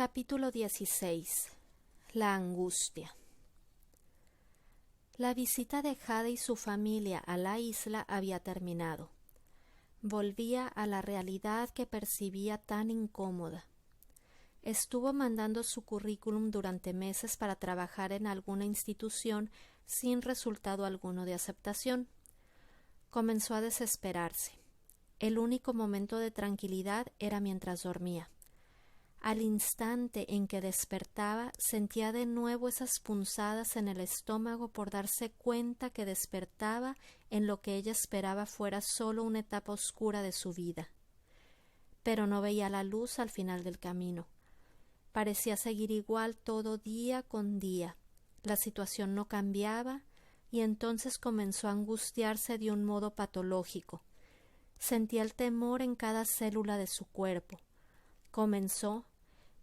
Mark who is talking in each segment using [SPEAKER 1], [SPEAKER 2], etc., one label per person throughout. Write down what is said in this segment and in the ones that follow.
[SPEAKER 1] Capítulo 16. La angustia. La visita de Jade y su familia a la isla había terminado. Volvía a la realidad que percibía tan incómoda. Estuvo mandando su currículum durante meses para trabajar en alguna institución sin resultado alguno de aceptación. Comenzó a desesperarse. El único momento de tranquilidad era mientras dormía. Al instante en que despertaba, sentía de nuevo esas punzadas en el estómago por darse cuenta que despertaba en lo que ella esperaba fuera solo una etapa oscura de su vida. Pero no veía la luz al final del camino. Parecía seguir igual todo día con día. La situación no cambiaba y entonces comenzó a angustiarse de un modo patológico. Sentía el temor en cada célula de su cuerpo. Comenzó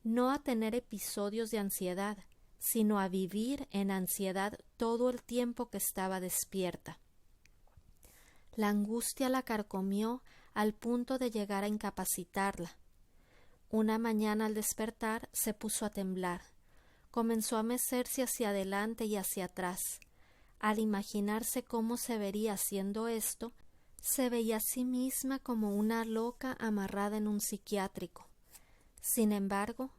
[SPEAKER 1] no a tener episodios de ansiedad, sino a vivir en ansiedad todo el tiempo que estaba despierta. La angustia la carcomió al punto de llegar a incapacitarla. Una mañana al despertar se puso a temblar. Comenzó a mecerse hacia adelante y hacia atrás. Al imaginarse cómo se vería haciendo esto, se veía a sí misma como una loca amarrada en un psiquiátrico. Sin embargo,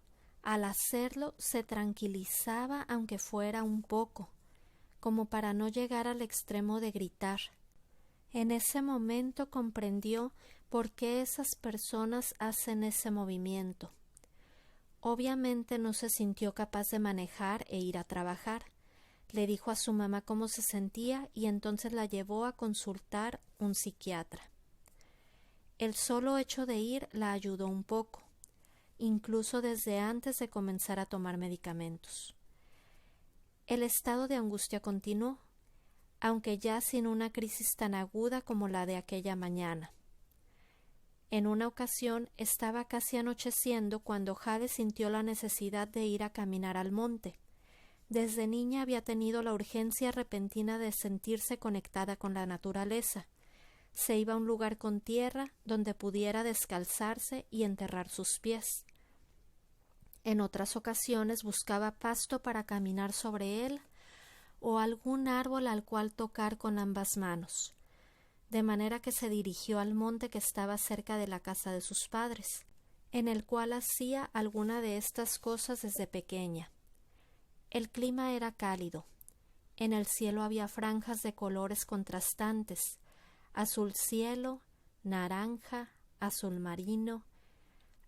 [SPEAKER 1] al hacerlo se tranquilizaba aunque fuera un poco, como para no llegar al extremo de gritar. En ese momento comprendió por qué esas personas hacen ese movimiento. Obviamente no se sintió capaz de manejar e ir a trabajar. Le dijo a su mamá cómo se sentía y entonces la llevó a consultar un psiquiatra. El solo hecho de ir la ayudó un poco, incluso desde antes de comenzar a tomar medicamentos. El estado de angustia continuó, aunque ya sin una crisis tan aguda como la de aquella mañana. En una ocasión estaba casi anocheciendo cuando Jade sintió la necesidad de ir a caminar al monte. Desde niña había tenido la urgencia repentina de sentirse conectada con la naturaleza. Se iba a un lugar con tierra donde pudiera descalzarse y enterrar sus pies. En otras ocasiones buscaba pasto para caminar sobre él o algún árbol al cual tocar con ambas manos, de manera que se dirigió al monte que estaba cerca de la casa de sus padres, en el cual hacía alguna de estas cosas desde pequeña. El clima era cálido. En el cielo había franjas de colores contrastantes: azul cielo, naranja, azul marino.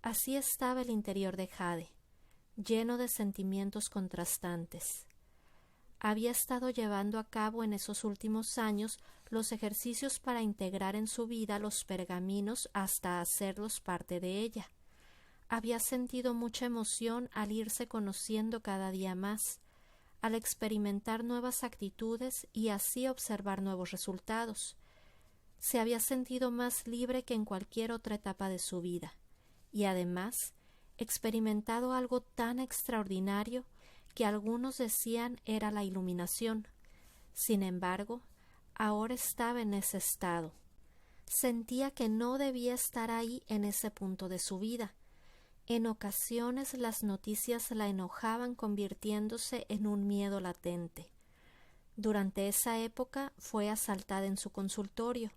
[SPEAKER 1] Así estaba el interior de Jade, lleno de sentimientos contrastantes. Había estado llevando a cabo en esos últimos años los ejercicios para integrar en su vida los pergaminos hasta hacerlos parte de ella. Había sentido mucha emoción al irse conociendo cada día más, al experimentar nuevas actitudes y así observar nuevos resultados. Se había sentido más libre que en cualquier otra etapa de su vida, y además experimentado algo tan extraordinario que algunos decían era la iluminación. Sin embargo, ahora estaba en ese estado. Sentía que no debía estar ahí en ese punto de su vida. En ocasiones las noticias la enojaban, convirtiéndose en un miedo latente. Durante esa época fue asaltada en su consultorio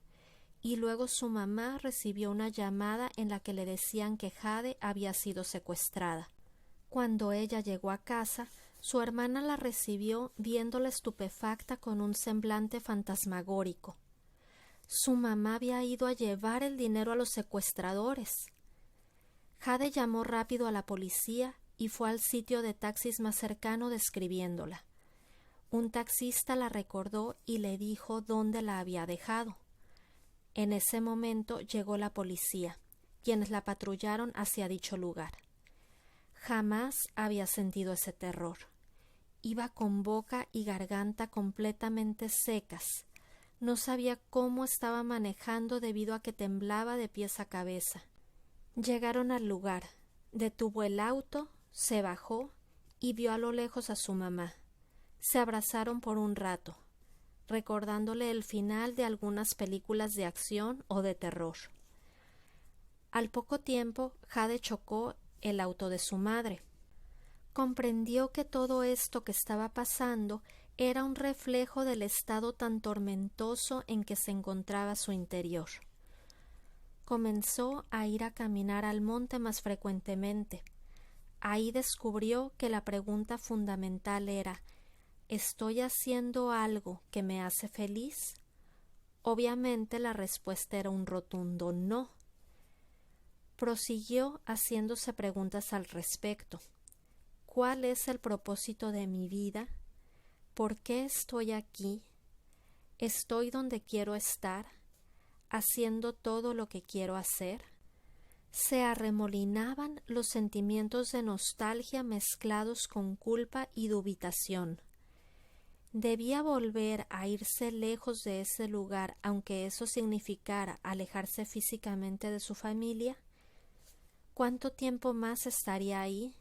[SPEAKER 1] y luego su mamá recibió una llamada en la que le decían que Jade había sido secuestrada. Cuando ella llegó a casa, su hermana la recibió viéndola estupefacta con un semblante fantasmagórico. Su mamá había ido a llevar el dinero a los secuestradores. Jade llamó rápido a la policía y fue al sitio de taxis más cercano describiéndola. Un taxista la recordó y le dijo dónde la había dejado. En ese momento llegó la policía, quienes la patrullaron hacia dicho lugar. Jamás había sentido ese terror. Iba con boca y garganta completamente secas. No sabía cómo estaba manejando debido a que temblaba de pies a cabeza. Llegaron al lugar. Detuvo el auto, se bajó y vio a lo lejos a su mamá. Se abrazaron por un rato, recordándole el final de algunas películas de acción o de terror. Al poco tiempo, Jade chocó el auto de su madre. Comprendió que todo esto que estaba pasando era un reflejo del estado tan tormentoso en que se encontraba su interior. Comenzó a ir a caminar al monte más frecuentemente. Ahí descubrió que la pregunta fundamental era: ¿estoy haciendo algo que me hace feliz? Obviamente la respuesta era un rotundo no. Prosiguió haciéndose preguntas al respecto. ¿Cuál es el propósito de mi vida? ¿Por qué estoy aquí? ¿Estoy donde quiero estar? ¿Haciendo todo lo que quiero hacer? Se arremolinaban los sentimientos de nostalgia mezclados con culpa y dubitación. ¿Debía volver a irse lejos de ese lugar, aunque eso significara alejarse físicamente de su familia? ¿Cuánto tiempo más estaría ahí?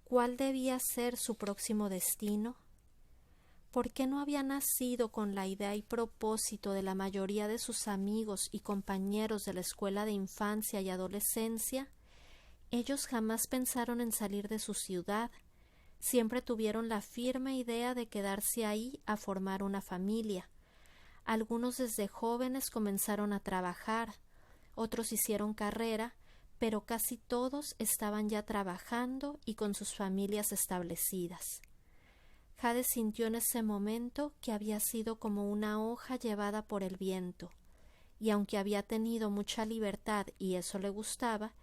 [SPEAKER 1] ¿Cuál debía ser su próximo destino? ¿Por qué no había nacido con la idea y propósito de la mayoría de sus amigos y compañeros de la escuela de infancia y adolescencia? Ellos jamás pensaron en salir de su ciudad. Siempre tuvieron la firme idea de quedarse ahí a formar una familia. Algunos desde jóvenes comenzaron a trabajar, otros hicieron carrera, pero casi todos estaban ya trabajando y con sus familias establecidas. Jade sintió en ese momento que había sido como una hoja llevada por el viento, y aunque había tenido mucha libertad y eso le gustaba,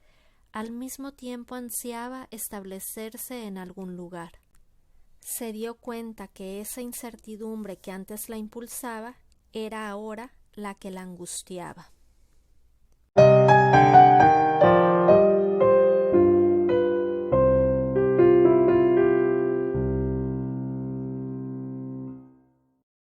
[SPEAKER 1] al mismo tiempo ansiaba establecerse en algún lugar. Se dio cuenta que esa incertidumbre que antes la impulsaba era ahora la que la angustiaba.